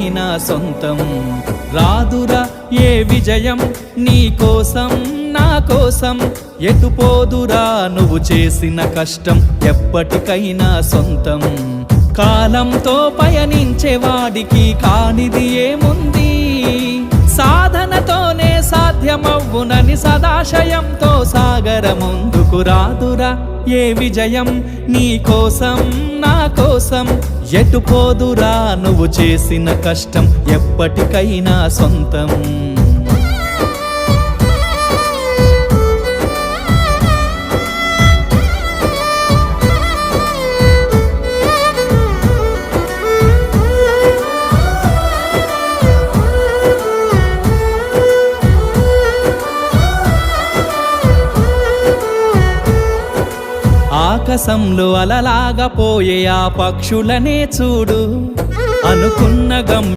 ఎప్పటికైనా సొంతం. రాదురా ఏ విజయం నీ కోసం నా కోసం, ఎటుపోదురా నువ్వు చేసిన కష్టం ఎప్పటికైనా సొంతం. కాలంతో పయనించేవాడికి కానిది ఏముంది, సాధనతోనే సాధ్యమవ్వునని సదాశయంతో సాగర ముందుకు. రాదురా ఏ విజయం నీ కోసం నా కోసం, ఎటుపోదురా నువ్వు చేసిన కష్టం ఎప్పటికైనా సొంతం. ఆకాశంలో అలలాగా పోయే ఆ పక్షులనే చూడు, అనుకున్న గమ్యం